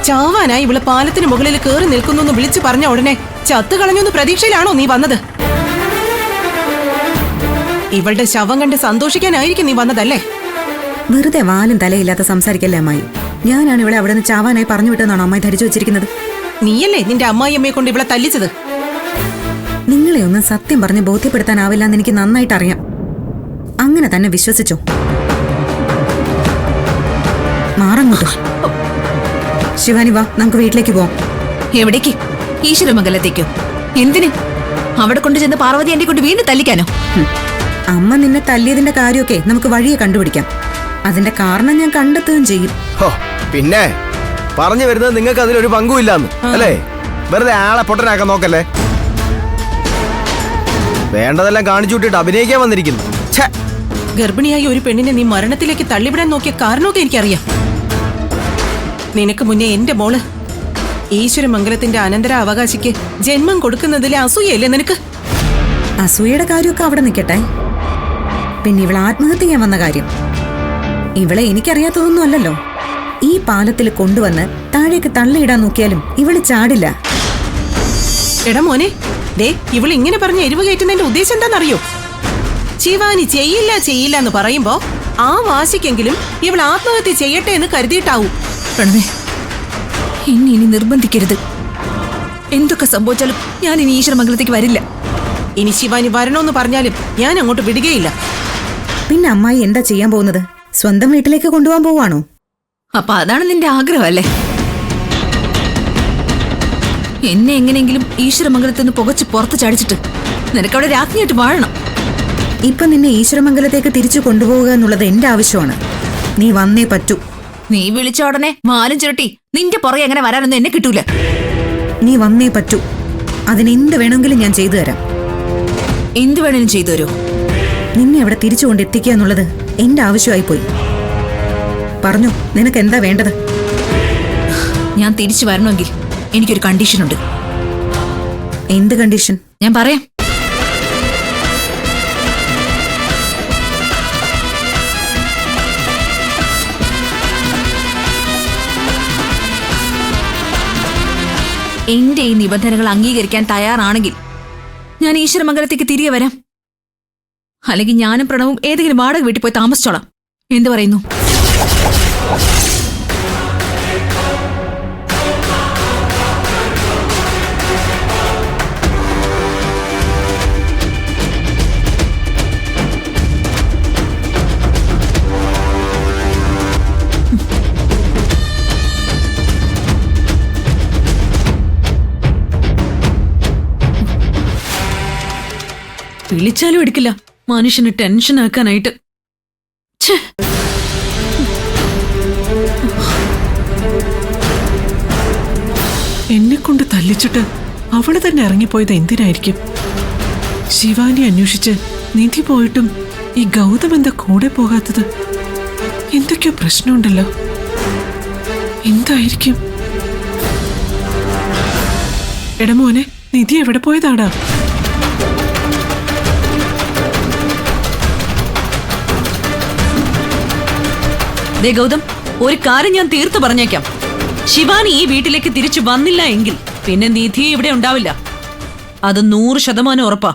ചാവാനായി ഇവള് പാലത്തിന് മുകളിൽ കേറി നിൽക്കുന്നു വിളിച്ചു പറഞ്ഞ ഉടനെ ചത്തു കളഞ്ഞൊന്ന് പ്രതീക്ഷയിലാണോ നീ വന്നത്? ഇവളുടെ ശവം കണ്ട് സന്തോഷിക്കാനായിരിക്കും നീ വന്നതല്ലേ? വെറുതെ വാലും തലയില്ലാത്ത സംസാരിക്കല്ലേ അമ്മായി. ഞാനാണ് ഇവിടെ അവിടെ നിന്ന് ചാവാനായി പറഞ്ഞു വിട്ടെന്നാണോ അമ്മായി ധരിച്ചു വെച്ചിരിക്കുന്നത്? നീയല്ലേ നിന്റെ അമ്മായിയമ്മയെ കൊണ്ട് ഇവളെ തല്ലിച്ചത്? നിങ്ങളെ ഒന്നും സത്യം പറഞ്ഞ് ബോധ്യപ്പെടുത്താനാവില്ല എന്ന് എനിക്ക് നന്നായിട്ട് അറിയാം. അങ്ങനെ തന്നെ വിശ്വസിച്ചോ. മാറങ്ങോട്ട്. ശിവാനി വാ, നമുക്ക് വീട്ടിലേക്ക് പോവാം. എവിടേക്ക്? ഈശ്വരമംഗലത്തേക്കോ? എന്തിന്? അവിടെ കൊണ്ടുചെന്ന് പാർവതി എന്നെ കൊണ്ട് വീണ്ടും തല്ലിക്കാനോ? അമ്മ നിന്നെ തല്ലിയതിന്റെ കാര്യമൊക്കെ നമുക്ക് വഴിയെ കണ്ടുപിടിക്കാം. അതിന്റെ കാരണം ഞാൻ കണ്ടെത്തുകയും ചെയ്യും. പിന്നെ പറഞ്ഞു വരുന്നത് നിങ്ങൾക്ക് അതിലൊരു പങ്കുമില്ലാന്ന് അല്ലേ? വെറുതെ ആളെ പൊട്ടനാക്കാൻ നോക്കല്ലേ. വേണ്ടതെല്ലാം കാണിച്ചു വിട്ടിട്ട് അഭിനയിക്കാൻ വന്നിരിക്കുന്നു. ഗർഭിണിയായി ഒരു പെണ്ണിനെ നീ മരണത്തിലേക്ക് തള്ളിവിടാൻ നോക്കിയ കാരണമൊക്കെ എനിക്കറിയാം. നിനക്ക് മുന്നേ എന്റെ മോള് ഈശ്വരമംഗലത്തിന്റെ അനന്തര അവകാശിക്ക് ജന്മം കൊടുക്കുന്നതിലെ അസൂയല്ലേ നിനക്ക്? അസൂയയുടെ കാര്യമൊക്കെ അവിടെ നിൽക്കട്ടെ. പിന്നെ ഇവളെ ആത്മഹത്യ ചെയ്യാൻ വന്ന കാര്യം ഇവളെ എനിക്കറിയാത്തതൊന്നും അല്ലല്ലോ. ഈ പാലത്തിൽ കൊണ്ടുവന്ന് താഴേക്ക് തള്ളിയിടാൻ നോക്കിയാലും ഇവള് ചാടില്ല. എടാ മോനെ, ദേ ഇവള് ഇങ്ങനെ പറഞ്ഞ എരിവ് കയറ്റുന്നതിന്റെ ഉദ്ദേശം എന്താണെന്നറിയോ? ശിവാനി ചെയ്യില്ല എന്ന് പറയുമ്പോ ആ വാശിക്കെങ്കിലും ഇവൾ ആത്മഹത്യ ചെയ്യട്ടെ എന്ന് കരുതിയിട്ടാവും. പ്രണവേ, ഇനി നിർബന്ധിക്കരുത്. എന്തൊക്കെ സംഭവിച്ചാലും ഞാൻ ഇനി ഈശ്വരമംഗലത്തേക്ക് വരില്ല. ഇനി ശിവാനി വരണോന്ന് പറഞ്ഞാലും ഞാൻ അങ്ങോട്ട് വിടുകയില്ല. പിന്നെ അമ്മായി എന്താ ചെയ്യാൻ പോകുന്നത്? സ്വന്തം വീട്ടിലേക്ക് കൊണ്ടുപോകാൻ പോവാണോ? അപ്പൊ അതാണ് നിന്റെ ആഗ്രഹം അല്ലേ? എന്നെ എങ്ങനെയെങ്കിലും ഈശ്വരമംഗലത്തുനിന്ന് പുകച്ച് പുറത്ത് ചാടിച്ചിട്ട് നിനക്കവിടെ രാജ്ഞിയായിട്ട് വാഴണം. ഇപ്പൊ നിന്നെ ഈശ്വരമംഗലത്തേക്ക് തിരിച്ചു കൊണ്ടുപോവുക എന്നുള്ളത് എന്റെ ആവശ്യമാണ്. നീ വന്നേ പറ്റൂ. നീ വിളിച്ച ഉടനെ മാലും ചുരട്ടി നിന്റെ പുറകെ എങ്ങനെ വരാനൊന്നും എന്നെ കിട്ടൂല. നീ വന്നേ പറ്റൂ. അതിനെന്ത് വേണമെങ്കിലും ഞാൻ ചെയ്തു തരാം. എന്ത് വേണേലും ചെയ്തു തരോ? നിന്നെ അവിടെ തിരിച്ചു കൊണ്ടെത്തിക്കുക എന്നുള്ളത് എന്റെ ആവശ്യമായി പോയി. പറഞ്ഞു, നിനക്ക് എന്താ വേണ്ടത്? ഞാൻ തിരിച്ചു വരണമെങ്കിൽ എനിക്കൊരു കണ്ടീഷനുണ്ട്. എന്ത് കണ്ടീഷൻ? ഞാൻ പറയാം. എന്റെ ഈ നിബന്ധനകൾ അംഗീകരിക്കാൻ തയ്യാറാണെങ്കിൽ ഞാൻ ഈശ്വരമംഗലത്തേക്ക് തിരികെ വരാം. അല്ലെങ്കിൽ ഞാനും പ്രണവും ഏതെങ്കിലും വാടക വീട്ടിൽ പോയി താമസിച്ചോളാം. എന്തു പറയുന്നു? വിളിച്ചാലും എടുക്കില്ല. മനുഷ്യന് ടെൻഷൻ ആക്കാനായിട്ട്. എന്നെ കൊണ്ട് തല്ലിച്ചിട്ട് അവള് തന്നെ ഇറങ്ങിപ്പോയത് എന്തിനായിരിക്കും? ശിവാനി അന്വേഷിച്ച് നിധി പോയിട്ടും ഈ ഗൗതം എന്താ കൂടെ പോകാത്തത്? എന്തൊക്കെയോ പ്രശ്നമുണ്ടല്ലോ. എന്തായിരിക്കും? എടമോനെ, നിധി എവിടെ പോയതാടാ? ദേ ഗൗതം, ഒരു കാര്യം ഞാൻ തീർത്തു പറഞ്ഞേക്കാം. ശിവാനി ഈ വീട്ടിലേക്ക് തിരിച്ചു വന്നില്ല എങ്കിൽ പിന്നെ നിധി ഇവിടെ ഉണ്ടാവില്ല. അത് 100% ഉറപ്പാ.